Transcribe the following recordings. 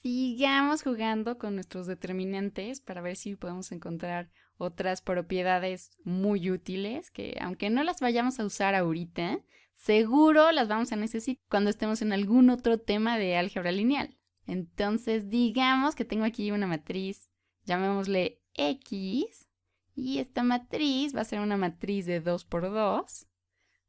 sigamos jugando con nuestros determinantes para ver si podemos encontrar otras propiedades muy útiles que, aunque no las vayamos a usar ahorita, seguro las vamos a necesitar cuando estemos en algún otro tema de álgebra lineal. Entonces, digamos que tengo aquí una matriz, llamémosle X, y esta matriz va a ser una matriz de 2 por 2,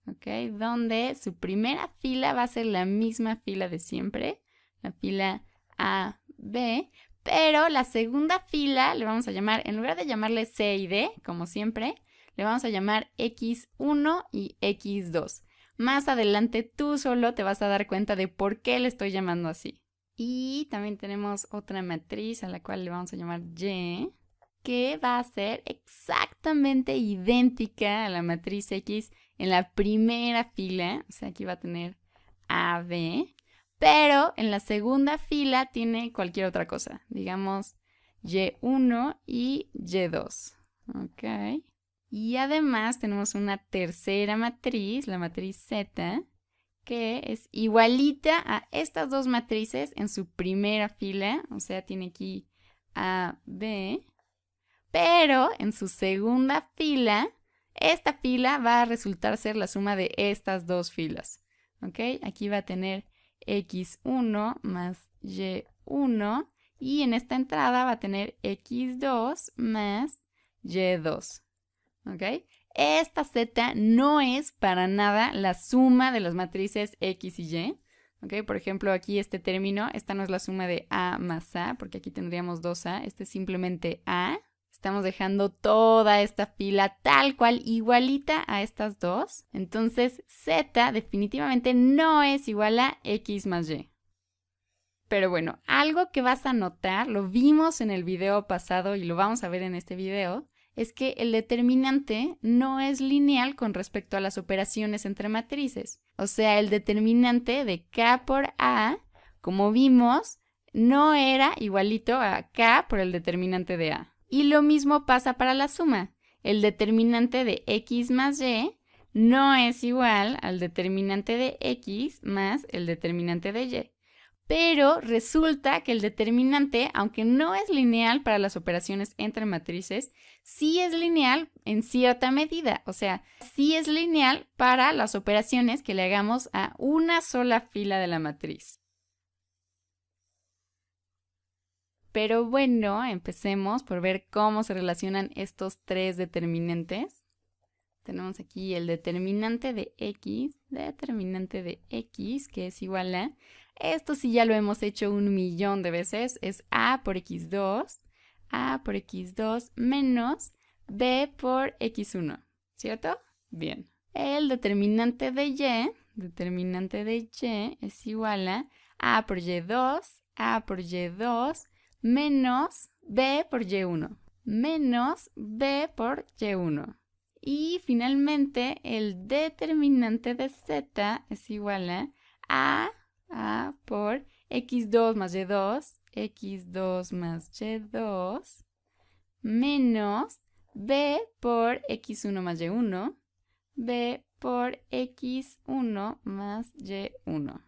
¿ok? Donde su primera fila va a ser la misma fila de siempre, la fila A, B, pero la segunda fila le vamos a llamar, en lugar de llamarle C y D, como siempre, le vamos a llamar X1 y X2. Más adelante tú solo te vas a dar cuenta de por qué le estoy llamando así. Y también tenemos otra matriz a la cual le vamos a llamar Y, que va a ser exactamente idéntica a la matriz X en la primera fila. O sea, aquí va a tener AB, pero en la segunda fila tiene cualquier otra cosa. Digamos Y1 y Y2. ¿Ok? Y además tenemos una tercera matriz, la matriz Z, que es igualita a estas dos matrices en su primera fila. O sea, tiene aquí A, B. Pero en su segunda fila, esta fila va a resultar ser la suma de estas dos filas. ¿Ok? Aquí va a tener X1 más Y1 y en esta entrada va a tener X2 más Y2. ¿Ok? Esta Z no es para nada la suma de las matrices X y Y. ¿Ok? Por ejemplo, aquí este término, esta no es la suma de A más A, porque aquí tendríamos 2A. Este es simplemente A. Estamos dejando toda esta fila tal cual, igualita a estas dos. Entonces, Z definitivamente no es igual a X más Y. Pero bueno, algo que vas a notar, lo vimos en el video pasado y lo vamos a ver en este video, es que el determinante no es lineal con respecto a las operaciones entre matrices. O sea, el determinante de K por A, como vimos, no era igualito a K por el determinante de A. Y lo mismo pasa para la suma. El determinante de X más Y no es igual al determinante de X más el determinante de Y. Pero resulta que el determinante, aunque no es lineal para las operaciones entre matrices, sí es lineal en cierta medida. O sea, sí es lineal para las operaciones que le hagamos a una sola fila de la matriz. Pero bueno, empecemos por ver cómo se relacionan estos tres determinantes. Tenemos aquí el determinante de X, que es igual a... Esto sí ya lo hemos hecho 1.000.000 de veces. Es A por X2 menos B por X1, ¿cierto? Bien. El determinante de Y es igual a por Y2 menos B por Y1, menos B por Y1. Y finalmente, el determinante de Z es igual a por X2 más Y2, menos B por X1 más Y1, B por X1 más Y1.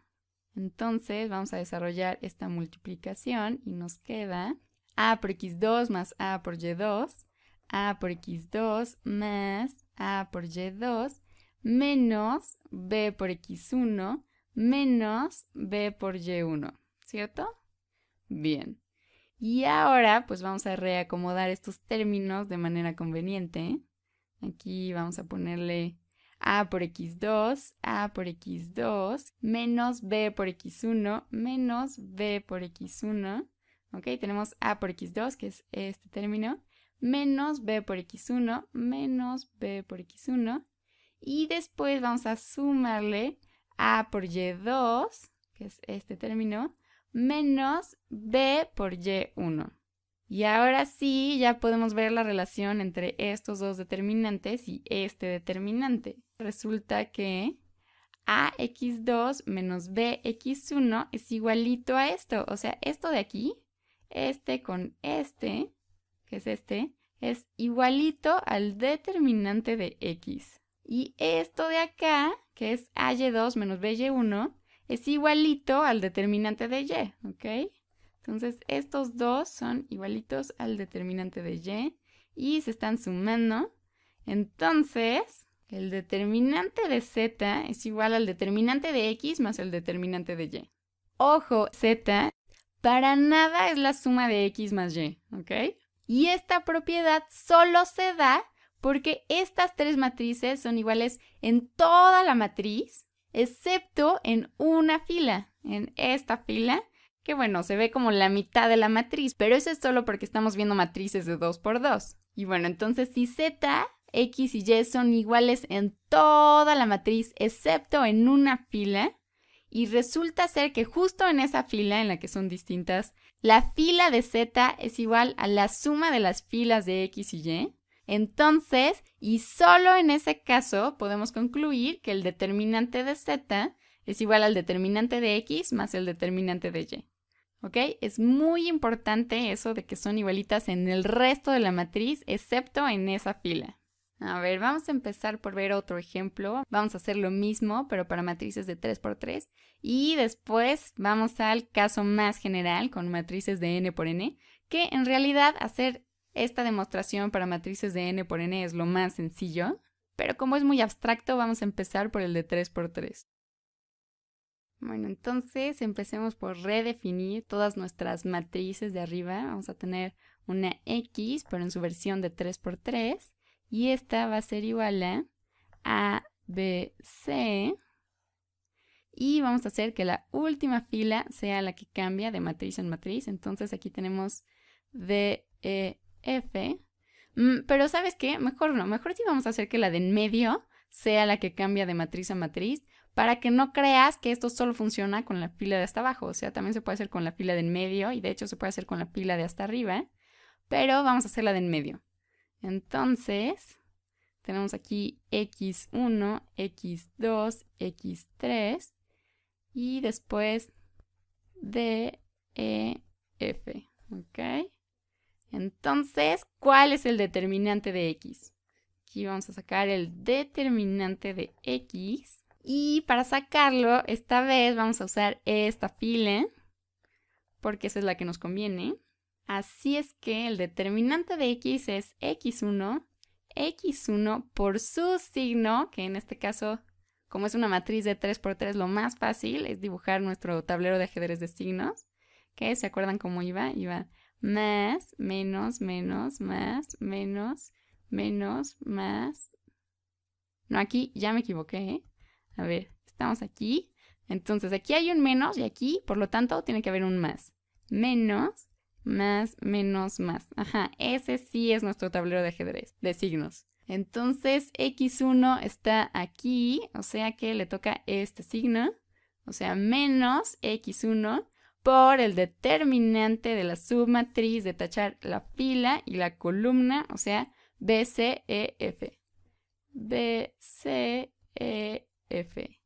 Entonces, vamos a desarrollar esta multiplicación y nos queda A por X2 más A por Y2, A por X2 más A por Y2, menos B por X1, menos B por Y1, ¿cierto? Bien. Y ahora, pues vamos a reacomodar estos términos de manera conveniente. Aquí vamos a ponerle A por X2, menos B por X1, menos B por X1. ¿Ok? Tenemos A por X2, que es este término, menos B por X1, menos B por X1. Y después vamos a sumarle A por Y2, que es este término, menos B por Y1. Y ahora sí, ya podemos ver la relación entre estos dos determinantes y este determinante. Resulta que AX2 menos BX1 es igualito a esto. O sea, esto de aquí, este con este, que es este, es igualito al determinante de X. Y esto de acá, que es AY2 menos BY1, es igualito al determinante de Y, ¿ok? Entonces, estos dos son igualitos al determinante de y se están sumando. Entonces, el determinante de z es igual al determinante de x más el determinante de y. Ojo, z para nada es la suma de x más y, ¿ok? Y esta propiedad solo se da porque estas tres matrices son iguales en toda la matriz, excepto en una fila, en esta fila, que bueno, se ve como la mitad de la matriz, pero eso es solo porque estamos viendo matrices de 2 por 2. Y bueno, entonces si z, x y y son iguales en toda la matriz, excepto en una fila, y resulta ser que justo en esa fila en la que son distintas, la fila de z es igual a la suma de las filas de x y y, entonces, y solo en ese caso, podemos concluir que el determinante de z es igual al determinante de x más el determinante de y. ¿Ok? Es muy importante eso de que son igualitas en el resto de la matriz, excepto en esa fila. A ver, vamos a empezar por ver otro ejemplo. Vamos a hacer lo mismo, pero para matrices de 3 por 3. Y después vamos al caso más general, con matrices de n por n, que en realidad hacer esta demostración para matrices de n por n es lo más sencillo. Pero como es muy abstracto, vamos a empezar por el de 3 por 3. Bueno, entonces empecemos por redefinir todas nuestras matrices de arriba. Vamos a tener una X, pero en su versión de 3 por 3. Y esta va a ser igual a B, C. Y vamos a hacer que la última fila sea la que cambia de matriz en matriz. Entonces aquí tenemos D, E, F. Pero ¿sabes qué? Mejor no. Mejor sí vamos a hacer que la de en medio sea la que cambia de matriz a matriz, para que no creas que esto solo funciona con la fila de hasta abajo. O sea, también se puede hacer con la fila de en medio y de hecho se puede hacer con la fila de hasta arriba, pero vamos a hacer la de en medio. Entonces, tenemos aquí x1, x2, x3 y después d, e, f. ¿Ok? Entonces, ¿cuál es el determinante de x? Aquí vamos a sacar el determinante de x. Y para sacarlo, esta vez vamos a usar esta fila, porque esa es la que nos conviene. Así es que el determinante de x es x1 por su signo, que en este caso, como es una matriz de 3 por 3, lo más fácil es dibujar nuestro tablero de ajedrez de signos, que ¿se acuerdan cómo iba? Iba más, menos, menos, más, menos, menos, más. No, aquí ya me equivoqué, ¿eh? A ver, estamos aquí. Entonces aquí hay un menos y aquí, por lo tanto, tiene que haber un más. Menos, más, menos, más. Ajá, ese sí es nuestro tablero de ajedrez, de signos. Entonces x1 está aquí, o sea que le toca este signo, o sea, menos x1 por el determinante de la submatriz de tachar la fila y la columna, o sea, B, C, E, F. B, C, E, F.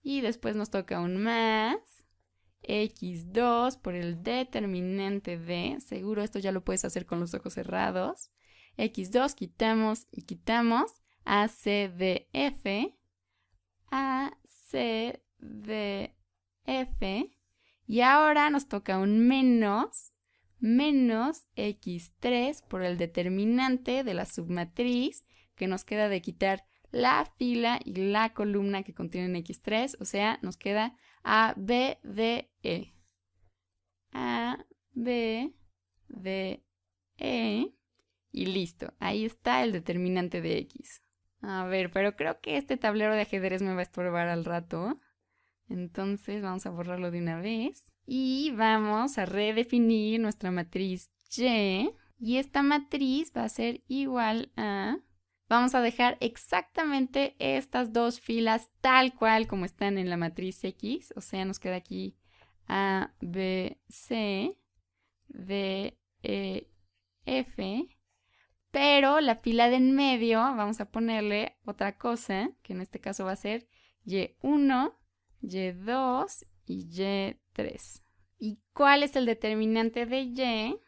Y después nos toca un más x2 por el determinante de, seguro esto ya lo puedes hacer con los ojos cerrados, x2 quitamos y quitamos, a, c, d, f, a, c, d, f, y ahora nos toca un menos x3 por el determinante de la submatriz, que nos queda de quitar la fila y la columna que contienen x3, o sea, nos queda A, B, D, E. A, B, D, E. Y listo, ahí está el determinante de x. A ver, pero creo que este tablero de ajedrez me va a estorbar al rato. Entonces vamos a borrarlo de una vez. Y vamos a redefinir nuestra matriz Y. Y esta matriz va a ser igual a... Vamos a dejar exactamente estas dos filas tal cual como están en la matriz X. O sea, nos queda aquí A, B, C, D, E, F. Pero la fila de en medio vamos a ponerle otra cosa, que en este caso va a ser Y1, Y2 y Y3. ¿Y cuál es el determinante de Y?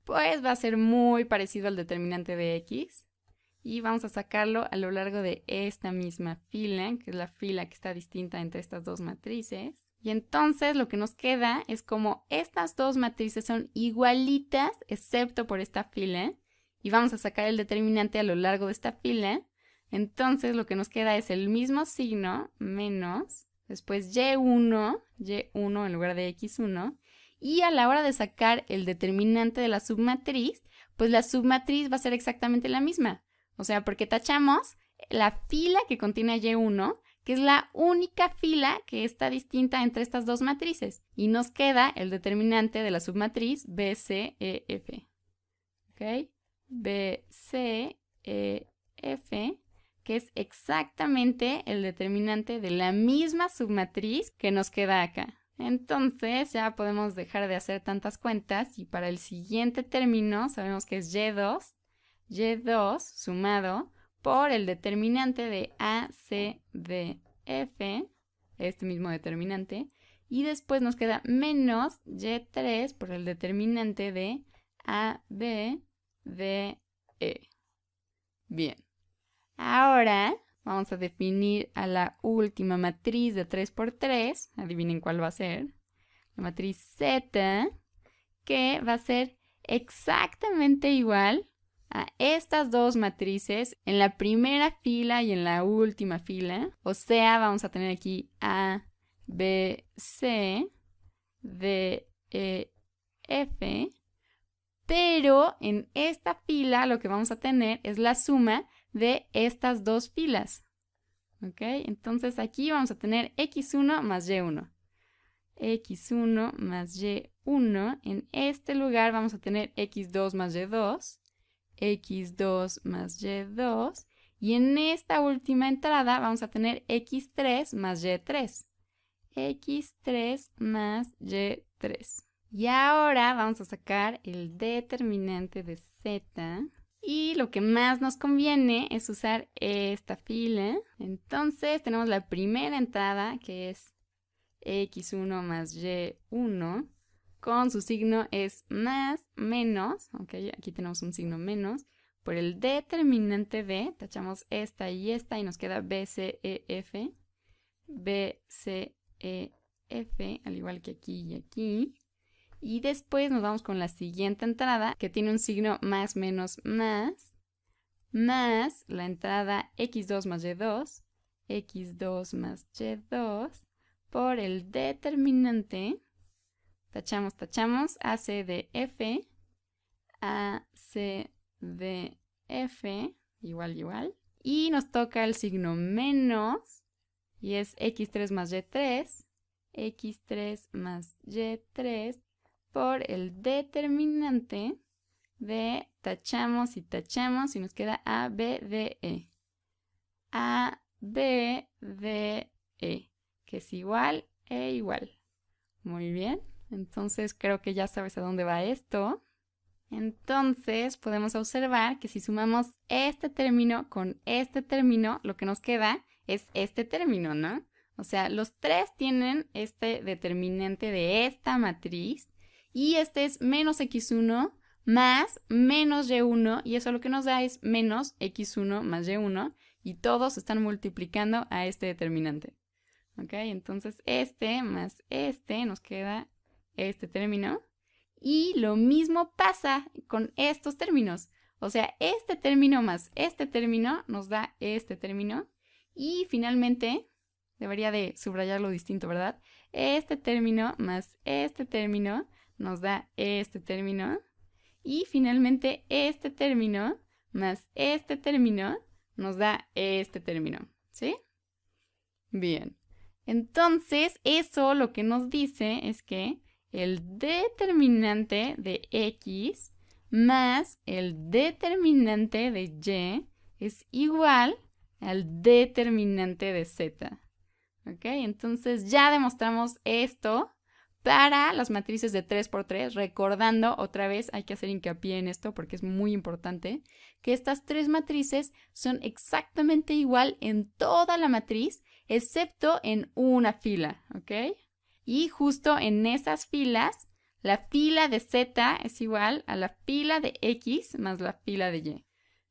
Pues va a ser muy parecido al determinante de X. Y vamos a sacarlo a lo largo de esta misma fila, que es la fila que está distinta entre estas dos matrices. Y entonces lo que nos queda es como estas dos matrices son igualitas excepto por esta fila y vamos a sacar el determinante a lo largo de esta fila. Entonces lo que nos queda es el mismo signo menos, después y1 en lugar de x1 y a la hora de sacar el determinante de la submatriz, pues la submatriz va a ser exactamente la misma. O sea, porque tachamos la fila que contiene y1, que es la única fila que está distinta entre estas dos matrices. Y nos queda el determinante de la submatriz BCEF. ¿Ok? BCEF, que es exactamente el determinante de la misma submatriz que nos queda acá. Entonces ya podemos dejar de hacer tantas cuentas y para el siguiente término sabemos que es y2 sumado por el determinante de ACDF, este mismo determinante, y después nos queda menos y3 por el determinante de ABDE. Bien, ahora vamos a definir a la última matriz de 3×3, adivinen cuál va a ser, la matriz Z, que va a ser exactamente igual a estas dos matrices en la primera fila y en la última fila. O sea, vamos a tener aquí A, B, C, D, E, F. Pero en esta fila lo que vamos a tener es la suma de estas dos filas. ¿Ok? Entonces aquí vamos a tener x1 más y1. x1 más y1. En este lugar vamos a tener x2 más y2. x2 más y2 y en esta última entrada vamos a tener x3 más y3. x3 más y3. Y ahora vamos a sacar el determinante de z y lo que más nos conviene es usar esta fila. Entonces tenemos la primera entrada que es x1 más y1. Con su signo es más, menos, ok, aquí tenemos un signo menos, por el determinante de, tachamos esta y nos queda BCEF, al igual que aquí y aquí. Y después nos vamos con la siguiente entrada, que tiene un signo más, menos, más la entrada x2 más y2, x2 más y2, por el determinante. Tachamos, ACDF, igual. Y nos toca el signo menos, y es x3 más y3, x3 más y3, por el determinante de tachamos y nos queda ABDE. ABDE, que es igual e igual. Muy bien. Entonces creo que ya sabes a dónde va esto. Entonces podemos observar que si sumamos este término con este término, lo que nos queda es este término, ¿no? O sea, los tres tienen este determinante de esta matriz y este es menos x1 más menos y1 y eso lo que nos da es menos x1 más y1 y todos están multiplicando a este determinante. ¿Ok? Entonces este más este nos queda este término. Y lo mismo pasa con estos términos. O sea, este término más este término nos da este término. Y finalmente, debería de subrayarlo distinto, ¿verdad? Este término más este término nos da este término. Y finalmente este término más este término nos da este término. ¿Sí? Bien. Entonces, eso lo que nos dice es que el determinante de x más el determinante de y es igual al determinante de z. ¿Ok? Entonces ya demostramos esto para las matrices de 3×3. Recordando, otra vez hay que hacer hincapié en esto porque es muy importante, que estas tres matrices son exactamente igual en toda la matriz, excepto en una fila, ¿ok? Y justo en esas filas, la fila de z es igual a la fila de x más la fila de y.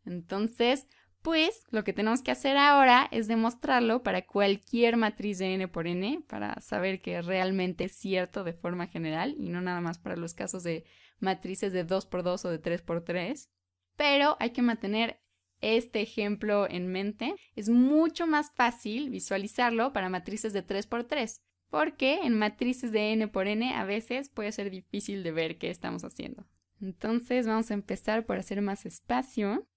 Entonces, Pues lo que tenemos que hacer ahora es demostrarlo para cualquier matriz de n por n para saber que realmente es cierto de forma general y no nada más para los casos de matrices de 2 por 2 o de 3 por 3. Pero hay que mantener este ejemplo en mente. Es mucho más fácil visualizarlo para matrices de 3 por 3 porque en matrices de n por n a veces puede ser difícil de ver qué estamos haciendo. Entonces vamos a empezar por hacer más espacio.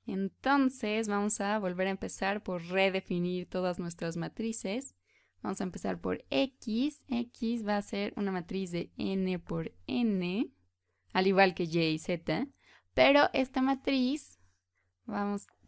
Entonces vamos a volver a empezar por redefinir todas nuestras matrices. Vamos a empezar por X. X va a ser una matriz de n por n, al igual que Y y Z. Pero esta matriz,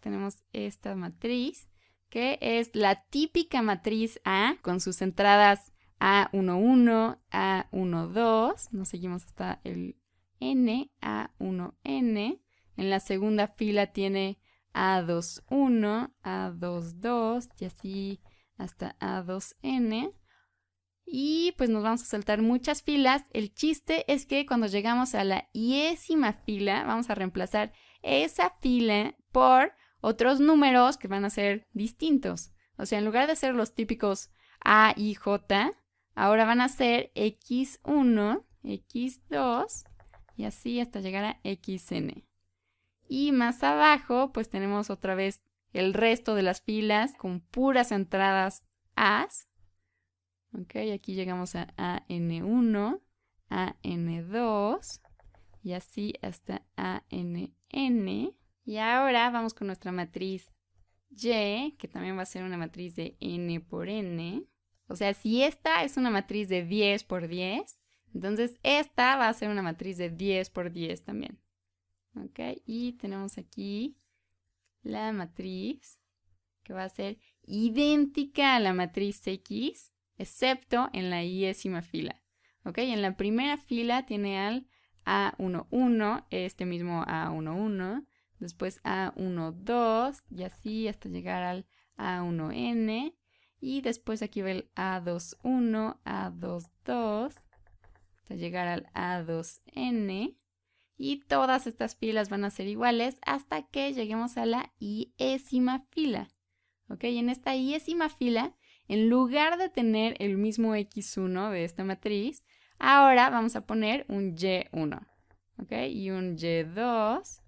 tenemos esta matriz, que es la típica matriz A, con sus entradas A11, A12. Nos seguimos hasta el n, A1n. En la segunda fila tiene A21, A22 y así hasta A2n. Y pues nos vamos a saltar muchas filas. El chiste es que cuando llegamos a la iésima fila, vamos a reemplazar esa fila por otros números que van a ser distintos. O sea, en lugar de ser los típicos A y J, ahora van a ser X1, X2 y así hasta llegar a XN. Y más abajo, pues tenemos otra vez el resto de las filas con puras entradas A's. Ok, aquí llegamos a AN1, AN2 y así hasta ANN. Y ahora vamos con nuestra matriz Y, que también va a ser una matriz de n por n. O sea, si esta es una matriz de 10 por 10, entonces esta va a ser una matriz de 10 por 10 también. Ok, y tenemos aquí la matriz que va a ser idéntica a la matriz X, excepto en la iésima fila. Ok, en la primera fila tiene al A11, este mismo A11, después A12 y así hasta llegar al A1n. Y después aquí va el A21, A22, hasta llegar al A2n. Y todas estas filas van a ser iguales hasta que lleguemos a la iésima fila. ¿Ok? Y en esta iésima fila, en lugar de tener el mismo X1 de esta matriz, ahora vamos a poner un Y1. ¿Ok? Y un Y2.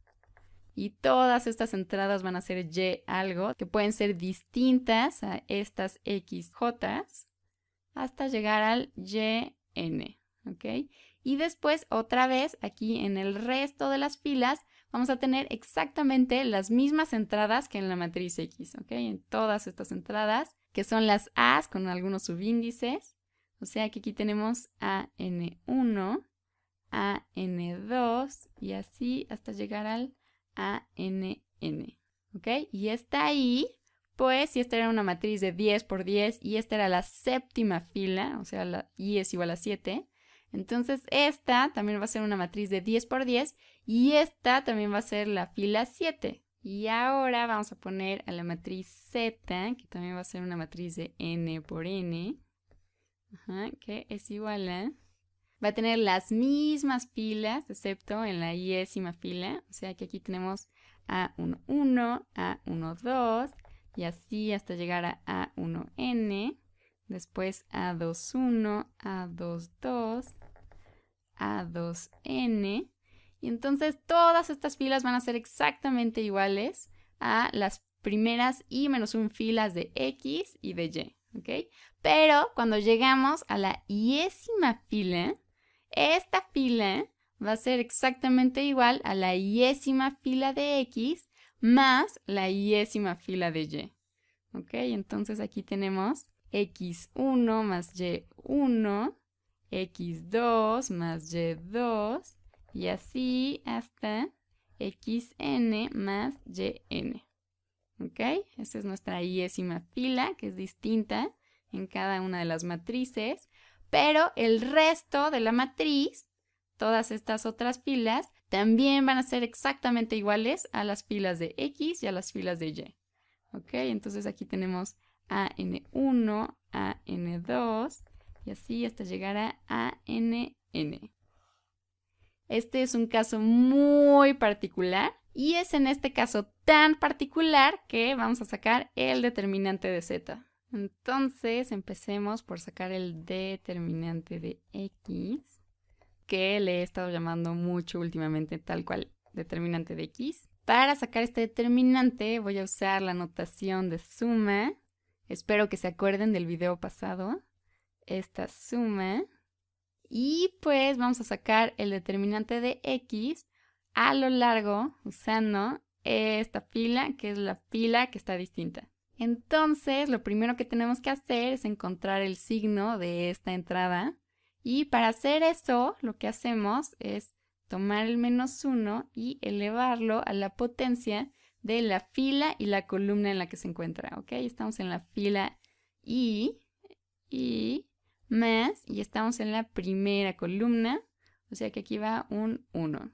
Y todas estas entradas van a ser Y algo, que pueden ser distintas a estas XJ, hasta llegar al YN. ¿Ok? Y después, otra vez, aquí en el resto de las filas, vamos a tener exactamente las mismas entradas que en la matriz X, ¿ok? En todas estas entradas, que son las A's con algunos subíndices. O sea que aquí tenemos AN1, AN2 y así hasta llegar al ANN, ¿ok? Y esta ahí, pues, si esta era una matriz de 10 por 10 y esta era la séptima fila, o sea, la Y es igual a 7, entonces esta también va a ser una matriz de 10 por 10 y esta también va a ser la fila 7. Y ahora vamos a poner a la matriz Z, que también va a ser una matriz de n por n, que es igual a... Va a tener las mismas filas, excepto en la iésima fila. O sea que aquí tenemos A11, A12 y así hasta llegar a A1n. Después A21, A22, A2n. Y entonces todas estas filas van a ser exactamente iguales a las primeras i menos 1 filas de X y de Y. ¿Ok? Pero cuando llegamos a la iésima fila, esta fila va a ser exactamente igual a la iésima fila de X más la iésima fila de Y. ¿Ok? Entonces aquí tenemos X1 más Y1, X2 más Y2 y así hasta XN más YN. ¿Ok? Esta es nuestra iésima fila, que es distinta en cada una de las matrices, pero el resto de la matriz, todas estas otras filas, también van a ser exactamente iguales a las filas de X y a las filas de Y. ¿Ok? Entonces aquí tenemos AN1, AN2 y así hasta llegar a ANN. Este es un caso muy particular Y es en este caso tan particular que vamos a sacar el determinante de z. Entonces empecemos por sacar el determinante de x, que le he estado llamando mucho últimamente tal cual, determinante de x. Para sacar este determinante voy a usar la notación de suma. Espero que se acuerden del video pasado. Esta suma. Y pues vamos a sacar el determinante de x a lo largo usando esta fila, que es la fila que está distinta. Entonces, lo primero que tenemos que hacer es encontrar el signo de esta entrada. Y para hacer eso, lo que hacemos es tomar el -1 y elevarlo a la potencia de la fila y la columna en la que se encuentra, ¿ok? Estamos en la fila y más, y estamos en la primera columna, o sea que aquí va un 1.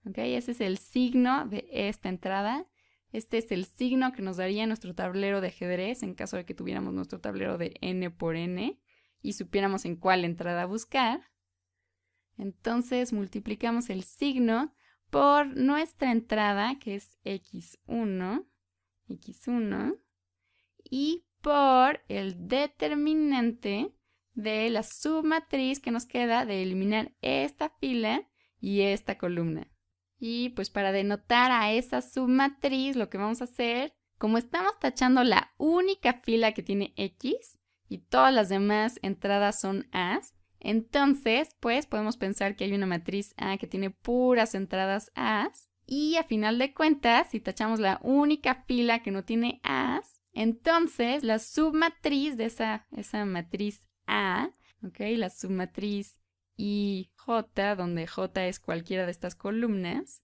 ¿Ok? Ese es el signo de esta entrada. Este es el signo que nos daría nuestro tablero de ajedrez en caso de que tuviéramos nuestro tablero de n por n y supiéramos en cuál entrada buscar. Entonces multiplicamos el signo por nuestra entrada, que es x1, y por el determinante de la submatriz que nos queda de eliminar esta fila y esta columna. Y pues para denotar a esa submatriz lo que vamos a hacer, como estamos tachando la única fila que tiene x y todas las demás entradas son a's, entonces pues podemos pensar que hay una matriz A que tiene puras entradas a's y a final de cuentas si tachamos la única fila que no tiene a's, entonces la submatriz de esa matriz A, ¿okay? La submatriz IJ, donde J es cualquiera de estas columnas,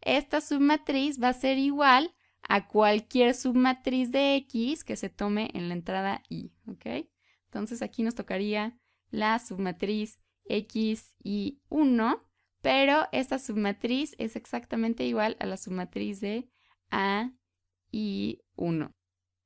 esta submatriz va a ser igual a cualquier submatriz de X que se tome en la entrada I, ¿ok? Entonces aquí nos tocaría la submatriz XI1, pero esta submatriz es exactamente igual a la submatriz de AI1.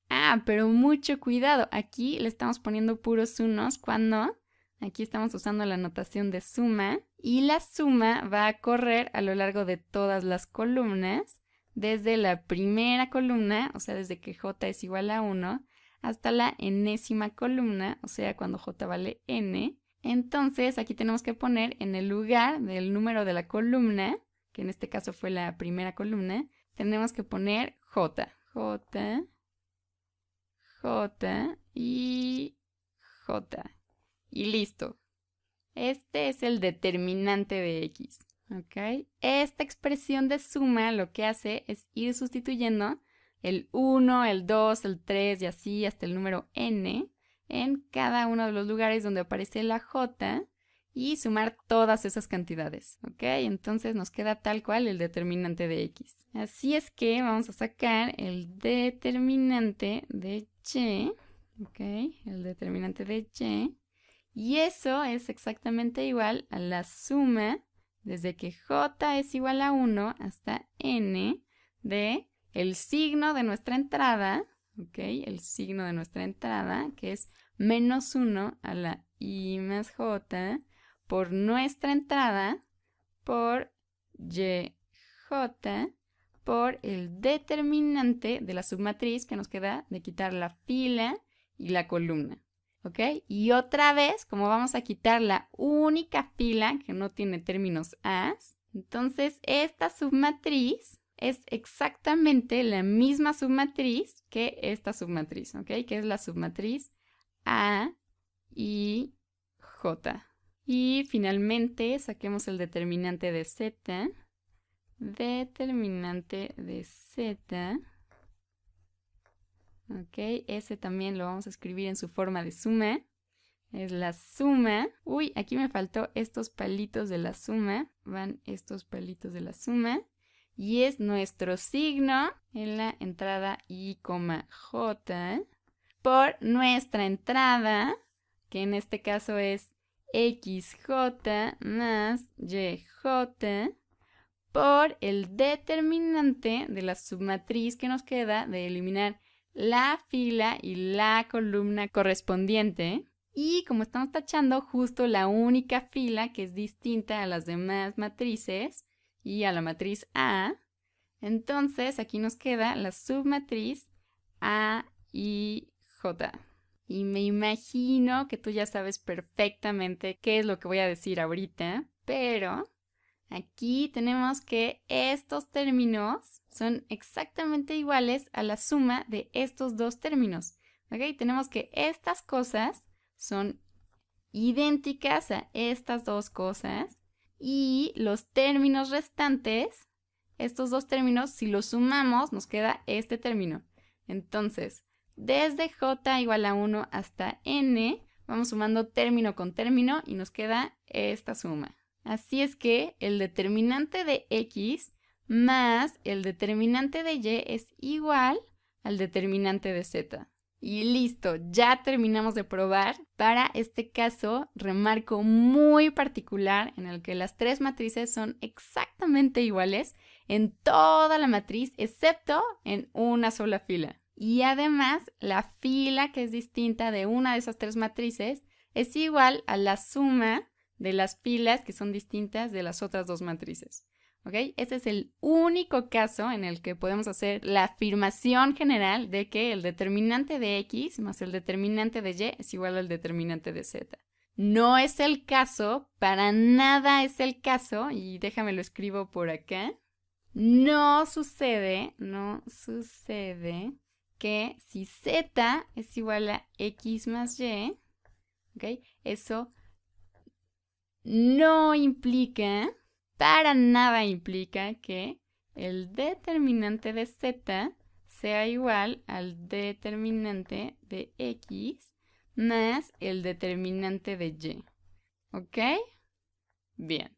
Ah, pero mucho cuidado, aquí le estamos poniendo puros unos cuando aquí estamos usando la notación de suma y la suma va a correr a lo largo de todas las columnas, desde la primera columna, o sea, desde que j es igual a 1, hasta la enésima columna, o sea, cuando j vale n. Entonces aquí tenemos que poner en el lugar del número de la columna, que en este caso fue la primera columna, tenemos que poner j y j. Y listo. Este es el determinante de x. ¿Ok? Esta expresión de suma lo que hace es ir sustituyendo el 1, el 2, el 3 y así hasta el número n en cada uno de los lugares donde aparece la j y sumar todas esas cantidades. ¿Ok? Entonces nos queda tal cual el determinante de x. Así es que vamos a sacar el determinante de y. ¿Ok? El determinante de y. Y eso es exactamente igual a la suma desde que j es igual a 1 hasta n de el signo de nuestra entrada, ¿ok? El signo de nuestra entrada, que es -1 a la i más j por nuestra entrada por yj por el determinante de la submatriz que nos queda de quitar la fila y la columna. ¿Ok? Y otra vez, como vamos a quitar la única fila que no tiene términos a's, entonces esta submatriz es exactamente la misma submatriz que esta submatriz, ¿ok? Que es la submatriz A y J. Y finalmente saquemos el determinante de z. Determinante de z. Ok, ese también lo vamos a escribir en su forma de suma. Es la suma. Uy, aquí me faltó estos palitos de la suma. Van estos palitos de la suma. Y es nuestro signo en la entrada I, J por nuestra entrada, que en este caso es XJ más YJ, por el determinante de la submatriz que nos queda de eliminar la fila y la columna correspondiente. Y como estamos tachando justo la única fila que es distinta a las demás matrices y a la matriz A, Entonces, aquí nos queda la submatriz A y J. Y me imagino que tú ya sabes perfectamente qué es lo que voy a decir ahorita, pero aquí tenemos que estos términos son exactamente iguales a la suma de estos dos términos. ¿Ok? Tenemos que estas cosas son idénticas a estas dos cosas y los términos restantes, estos dos términos, si los sumamos, nos queda este término. Entonces, desde j igual a 1 hasta n, vamos sumando término con término y nos queda esta suma. Así es que el determinante de x más el determinante de y es igual al determinante de z. Y listo, ya terminamos de probar. Para este caso, remarco muy particular en el que las tres matrices son exactamente iguales en toda la matriz, excepto en una sola fila. Y además, la fila que es distinta de una de esas tres matrices es igual a la suma de las filas que son distintas de las otras dos matrices. ¿Ok? Este es el único caso en el que podemos hacer la afirmación general de que el determinante de x más el determinante de y es igual al determinante de z. No es el caso, para nada es el caso, y déjame lo escribo por acá. No sucede que si z es igual a x más y, ¿ok? Eso no implica, para nada implica que el determinante de z sea igual al determinante de x más el determinante de y. ¿Ok? Bien.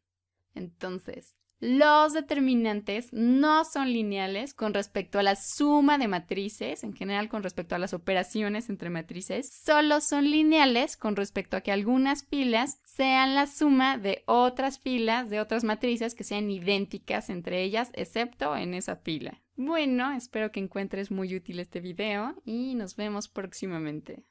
Entonces, los determinantes no son lineales con respecto a la suma de matrices, en general con respecto a las operaciones entre matrices, solo son lineales con respecto a que algunas filas sean la suma de otras filas de otras matrices que sean idénticas entre ellas, excepto en esa fila. Bueno, espero que encuentres muy útil este video y nos vemos próximamente.